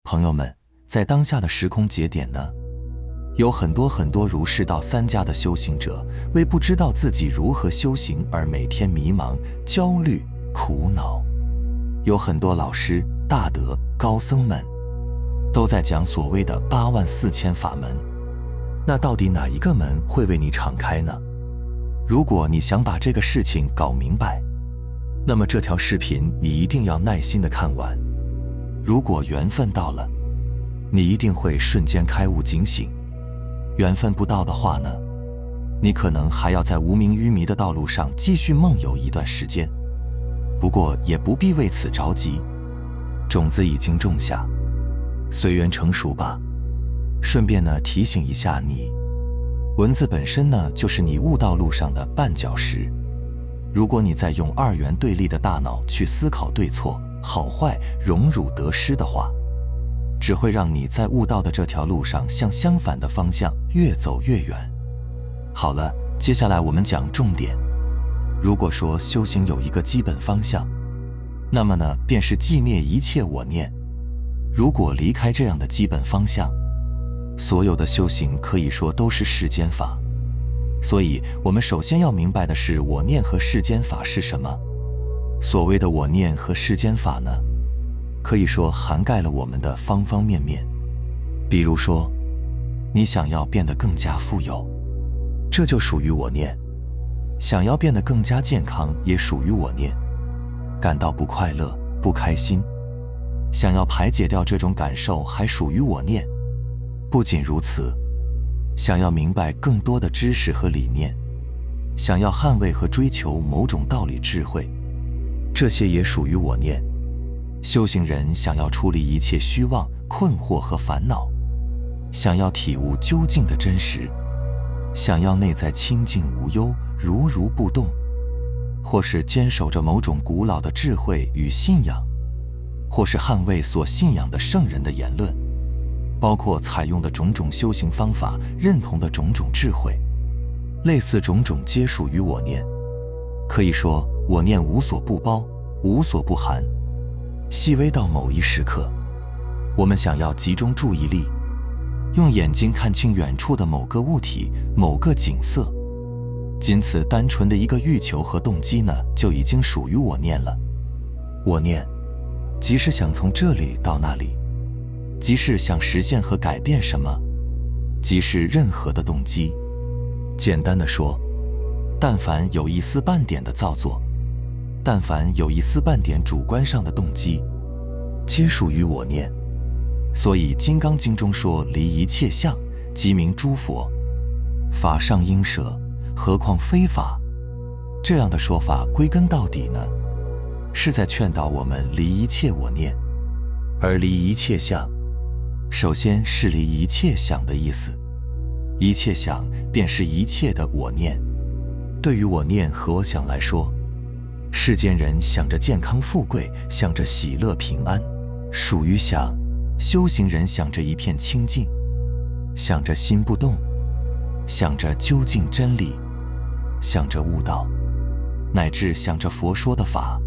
朋友们，在当下的时空节点呢，有很多儒释道三家的修行者，为不知道自己如何修行而每天迷茫、焦虑、苦恼。有很多老师、大德、高僧们都在讲所谓的84000法门，那到底哪一个门会为你敞开呢？如果你想把这个事情搞明白，那么这条视频你一定要耐心地看完。如果缘分到了，你一定会瞬间开悟警醒；缘分不到的话呢，你可能还要在无明愚迷的道路上继续梦游一段时间。不过也不必为此着急，种子已经种下，随缘成熟吧。顺便呢提醒一下你，文字本身呢就是你悟道路上的绊脚石。如果你在用二元对立的大脑去思考对错、好坏、荣辱得失的话，只会让你在悟道的这条路上向相反的方向越走越远。好了，接下来我们讲重点。如果说修行有一个基本方向，那么呢便是寂灭一切我念。如果离开这样的基本方向，所有的修行可以说都是世间法。所以我们首先要明白的是，我念和世间法是什么。所谓的我念和世间法呢，可以说涵盖了我们的方方面面。比如说，你想要变得更加富有，这就属于我念；想要变得更加健康，也属于我念；感到不快乐、不开心，想要排解掉这种感受，还属于我念。不仅如此，想要明白更多的知识和理念，想要捍卫和追求某种道理智慧，这些也属于我念。修行人想要处理一切虚妄、困惑和烦恼，想要体悟究竟的真实，想要内在清净无忧、如如不动，或是坚守着某种古老的智慧与信仰，或是捍卫所信仰的圣人的言论，包括采用的种种修行方法、认同的种种智慧，类似种种皆属于我念。可以说，我念无所不包，无所不含。细微到某一时刻，我们想要集中注意力，用眼睛看清远处的某个物体、某个景色，仅此单纯的一个欲求和动机呢，就已经属于我念了。我念，即是想从这里到那里，即是想实现和改变什么，即是任何的动机。简单的说，但凡有一丝半点的造作，但凡有一丝半点主观上的动机，皆属于我念。所以《金刚经》中说，离一切相，即名诸佛。法上应舍，何况非法？这样的说法归根到底呢，是在劝导我们离一切我念。而离一切相，首先是离一切想的意思。一切想便是一切的我念。对于我念和我想来说，世间人想着健康富贵，想着喜乐平安，属于想；修行人想着一片清净，想着心不动，想着究竟真理，想着悟道，乃至想着佛说的法，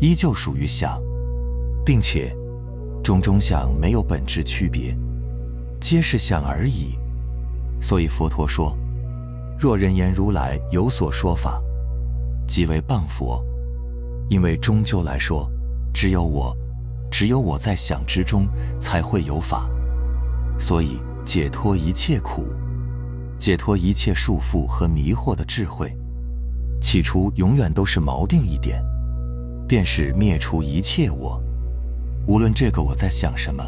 依旧属于想，并且种种想没有本质区别，皆是想而已。所以佛陀说，若人言如来有所说法，即为谤佛。因为终究来说，只有我在想之中才会有法。所以解脱一切苦，解脱一切束缚和迷惑的智慧，起初永远都是锚定一点，便是灭除一切我。无论这个我在想什么，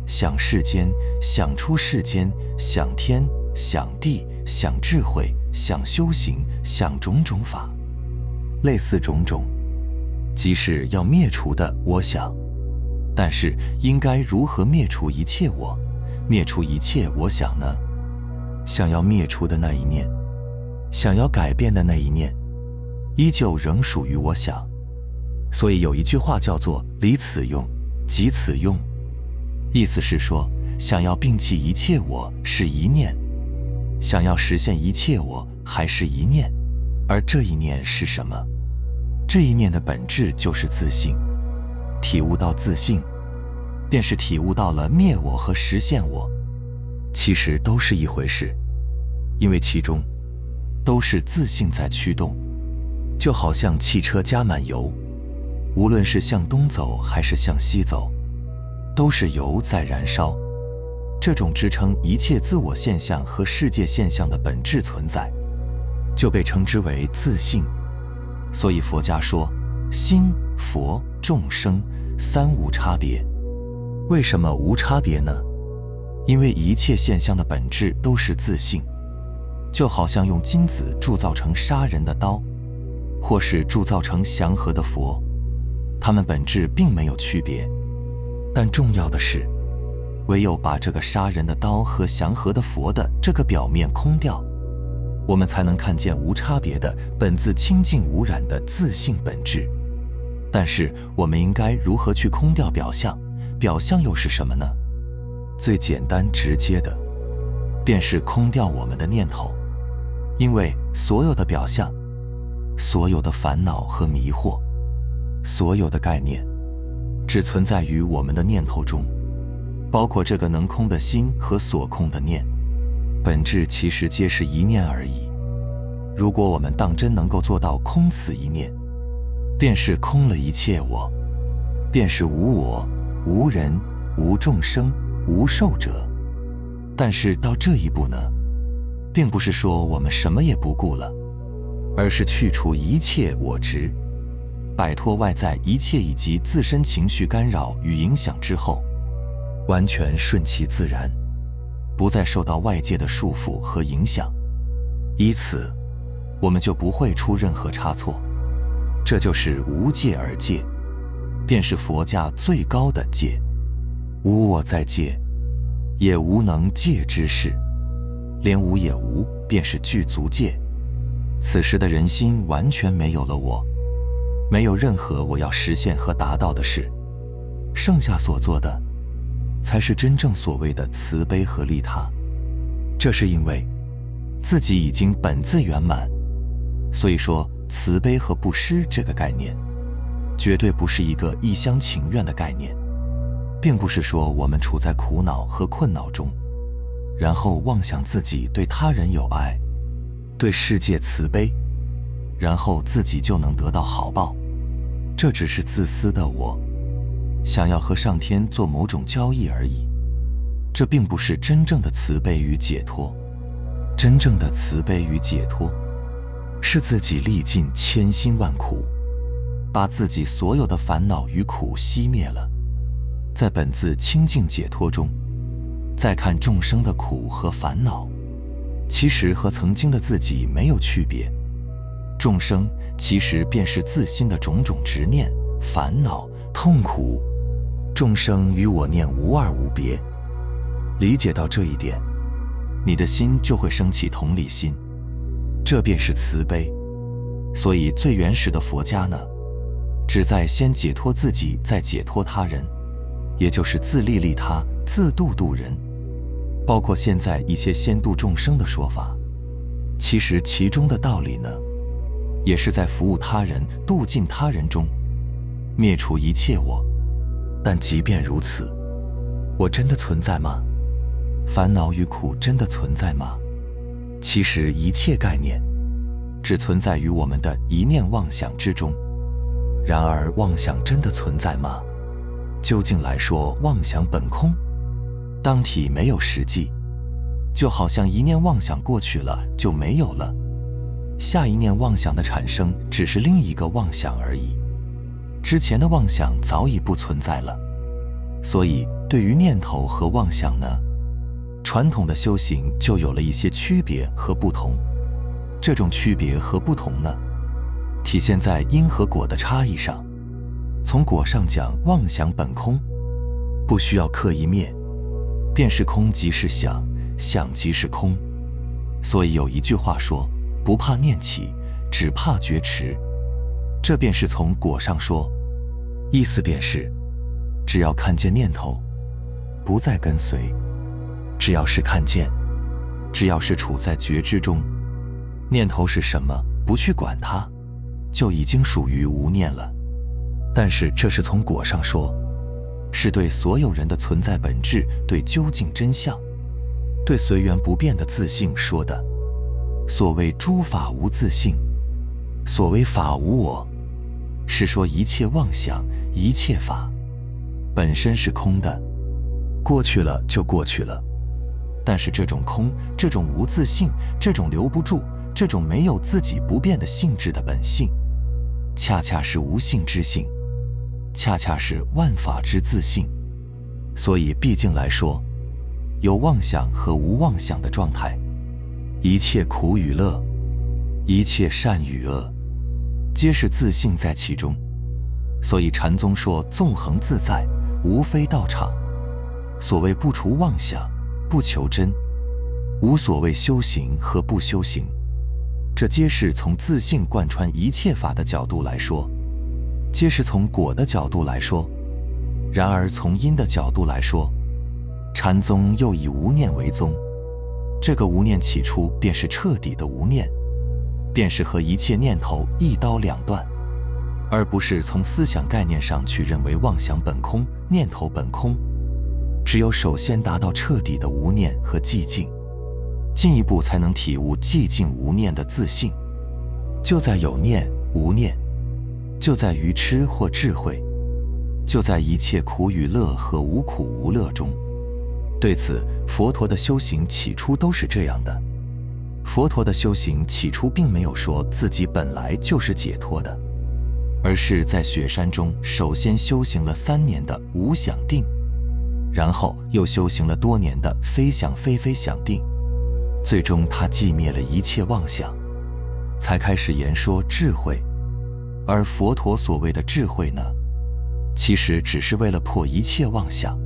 想世间，想出世间，想天，想地，想智慧，想修行，想种种法，类似种种，即是要灭除的我想。但是应该如何灭除一切我，灭除一切我想呢？想要灭除的那一念，想要改变的那一念，依旧仍属于我想。所以有一句话叫做离此用，即此用。意思是说，想要摒弃一切我是一念，想要实现一切我还是一念。而这一念是什么？这一念的本质就是自性。体悟到自性，便是体悟到了灭我和实现我，其实都是一回事，因为其中都是自性在驱动，就好像汽车加满油，无论是向东走还是向西走，都是油在燃烧。这种支撑一切自我现象和世界现象的本质存在，就被称之为自性。所以佛家说心、佛、众生三无差别。为什么无差别呢？因为一切现象的本质都是自性，就好像用金子铸造成杀人的刀，或是铸造成祥和的佛，它们本质并没有区别。但重要的是，唯有把这个杀人的刀和祥和的佛的这个表面空掉，我们才能看见无差别的本自清净无染的自性本质。但是我们应该如何去空掉表象？表象又是什么呢？最简单直接的，便是空掉我们的念头。因为所有的表象，所有的烦恼和迷惑，所有的概念，只存在于我们的念头中，包括这个能空的心和所空的念，本质其实皆是一念而已。如果我们当真能够做到空此一念，便是空了一切我，便是无我、无人、无众生、无寿者。但是到这一步呢，并不是说我们什么也不顾了，而是去除一切我执，摆脱外在一切以及自身情绪干扰与影响之后，完全顺其自然，不再受到外界的束缚和影响，以此我们就不会出任何差错。这就是无戒而戒，便是佛家最高的戒。无我在戒，也无能戒之事，连无也无，便是具足戒。此时的人心完全没有了我，没有任何我要实现和达到的事，剩下所做的才是真正所谓的慈悲和利他。这是因为自己已经本自圆满，所以说慈悲和布施这个概念绝对不是一个一厢情愿的概念，并不是说我们处在苦恼和困恼中，然后妄想自己对他人有爱，对世界慈悲，然后自己就能得到好报。这只是自私的我想要和上天做某种交易而已，这并不是真正的慈悲与解脱。真正的慈悲与解脱，是自己历尽千辛万苦，把自己所有的烦恼与苦熄灭了，在本自清净解脱中，再看众生的苦和烦恼，其实和曾经的自己没有区别。众生其实便是自心的种种执念、烦恼、痛苦，众生与我念无二无别。理解到这一点，你的心就会升起同理心，这便是慈悲。所以最原始的佛家呢，只在先解脱自己，再解脱他人，也就是自利利他，自度度人。包括现在一些先度众生的说法，其实其中的道理呢，也是在服务他人、度尽他人中灭除一切我。但即便如此，我真的存在吗？烦恼与苦真的存在吗？其实一切概念只存在于我们的一念妄想之中。然而妄想真的存在吗？究竟来说，妄想本空，当体没有实际，就好像一念妄想过去了就没有了，下一念妄想的产生只是另一个妄想而已，之前的妄想早已不存在了。所以对于念头和妄想呢，传统的修行就有了一些区别和不同。这种区别和不同呢，体现在因和果的差异上。从果上讲，妄想本空，不需要刻意灭，便是空即是想，想即是空。所以有一句话说，不怕念起，只怕觉迟。这便是从果上说，意思便是只要看见念头，不再跟随，只要是看见，只要是处在觉知中，念头是什么，不去管它，就已经属于无念了。但是这是从果上说，是对所有人的存在本质、对究竟真相、对随缘不变的自性说的。所谓诸法无自性，所谓法无我，是说一切妄想、一切法本身是空的，过去了就过去了。但是这种空，这种无自性，这种留不住，这种没有自己不变的性质的本性，恰恰是无性之性，恰恰是万法之自性。所以毕竟来说，有妄想和无妄想的状态，一切苦与乐，一切善与恶，皆是自性在其中。所以禅宗说纵横自在，无非道场。所谓不除妄想，不求真，无所谓修行和不修行，这皆是从自性贯穿一切法的角度来说，皆是从果的角度来说。然而从因的角度来说，禅宗又以无念为宗。这个无念起初便是彻底的无念，便是和一切念头一刀两断，而不是从思想概念上去认为妄想本空，念头本空。只有首先达到彻底的无念和寂静，进一步才能体悟寂静无念的自性。就在有念无念，就在愚痴或智慧，就在一切苦与乐和无苦无乐中。对此，佛陀的修行起初都是这样的。佛陀的修行起初并没有说自己本来就是解脱的，而是在雪山中首先修行了3年的无想定，然后又修行了多年的非想非非想定，最终他寂灭了一切妄想，才开始言说智慧。而佛陀所谓的智慧呢，其实只是为了破一切妄想，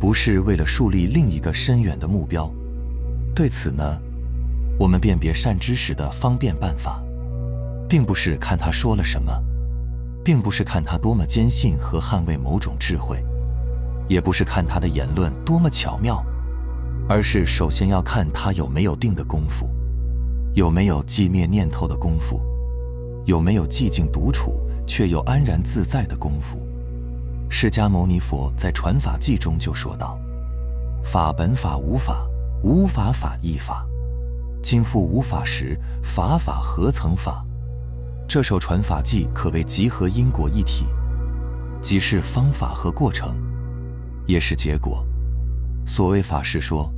不是为了树立另一个深远的目标。对此呢，我们辨别善知识的方便办法，并不是看他说了什么，并不是看他多么坚信和捍卫某种智慧，也不是看他的言论多么巧妙，而是首先要看他有没有定的功夫，有没有寂灭念头的功夫，有没有寂静独处却又安然自在的功夫。释迦牟尼佛在《传法记》中就说道：法本法无法，无法法亦法，今复无法时，法法何曾法？这首《传法记》可谓集合因果一体，即是方法和过程，也是结果。所谓法是说，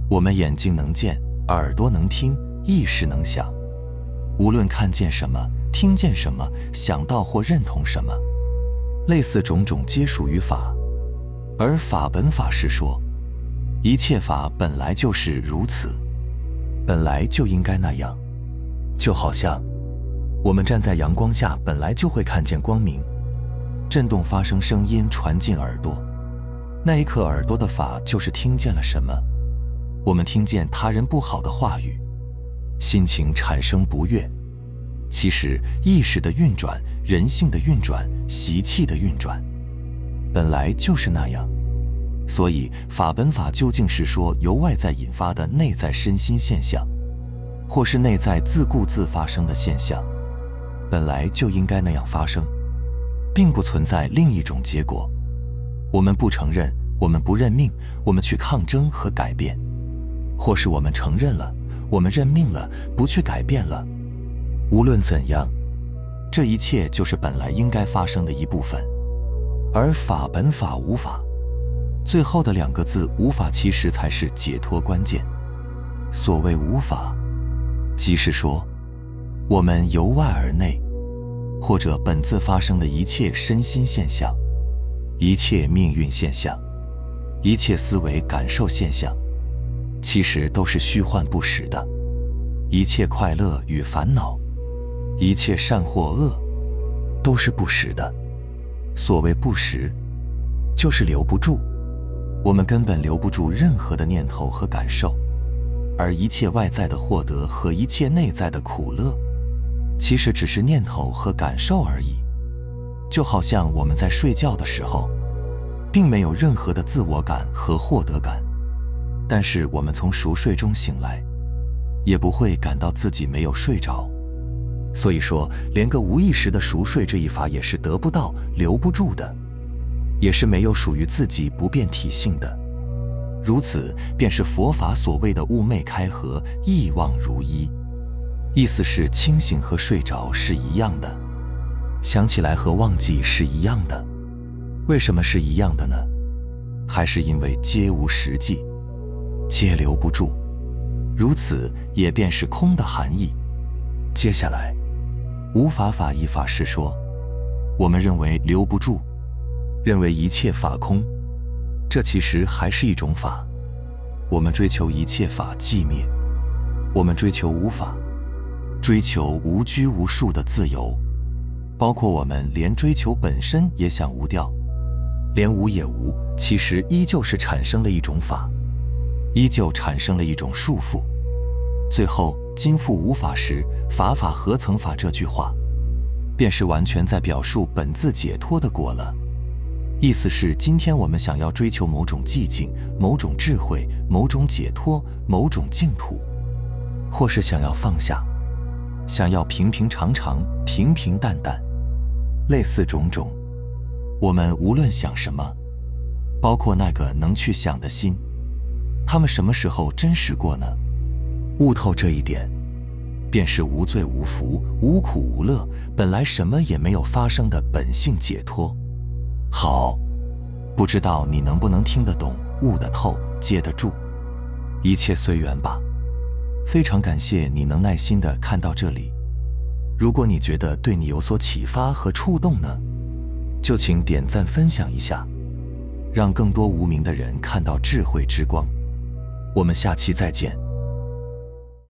我们眼睛能见，耳朵能听，意识能想，无论看见什么，听见什么，想到或认同什么，类似种种皆属于法。而法本法是说，一切法本来就是如此，本来就应该那样。就好像我们站在阳光下本来就会看见光明，震动发生声音传进耳朵，那一刻耳朵的法就是听见了什么。我们听见他人不好的话语，心情产生不悦，其实意识的运转、人性的运转、习气的运转，本来就是那样。所以法本法究竟是说由外在引发的内在身心现象，或是内在自顾自发生的现象，本来就应该那样发生，并不存在另一种结果。我们不承认，我们不认命，我们去抗争和改变，或是我们承认了，我们认命了，不去改变了。无论怎样，这一切就是本来应该发生的一部分。而法本法无法，最后的2个字无法其实才是解脱关键。所谓无法，即是说我们由外而内，或者本自发生的一切身心现象，一切命运现象，一切思维感受现象，其实都是虚幻不实的。一切快乐与烦恼，一切善或恶，都是不实的。所谓不实，就是留不住，我们根本留不住任何的念头和感受。而一切外在的获得和一切内在的苦乐，其实只是念头和感受而已。就好像我们在睡觉的时候，并没有任何的自我感和获得感，但是我们从熟睡中醒来，也不会感到自己没有睡着。所以说，连个无意识的熟睡这一法也是得不到、留不住的。也是没有属于自己不变体性的。如此便是佛法所谓的寤寐开合，意忘如一。意思是清醒和睡着是一样的，想起来和忘记是一样的。为什么是一样的呢？还是因为皆无实际，皆留不住，如此也便是空的含义。接下来无法法义法师说，我们认为留不住，认为一切法空，这其实还是一种法。我们追求一切法寂灭，我们追求无法，追求无拘无束的自由，包括我们连追求本身也想无掉，连无也无，其实依旧是产生了一种法，依旧产生了一种束缚。最后今复无法时，法法何曾法这句话，便是完全在表述本自解脱的果了。意思是今天我们想要追求某种寂静、某种智慧、某种解脱、某种净土，或是想要放下，想要平平常常、平平淡淡，类似种种。我们无论想什么，包括那个能去想的心，他们什么时候真实过呢？悟透这一点，便是无罪无福、无苦无乐，本来什么也没有发生的本性解脱。好，不知道你能不能听得懂、悟得透、接得住。一切随缘吧。非常感谢你能耐心地看到这里。如果你觉得对你有所启发和触动呢，就请点赞分享一下，让更多无名的人看到智慧之光。我们下期再见。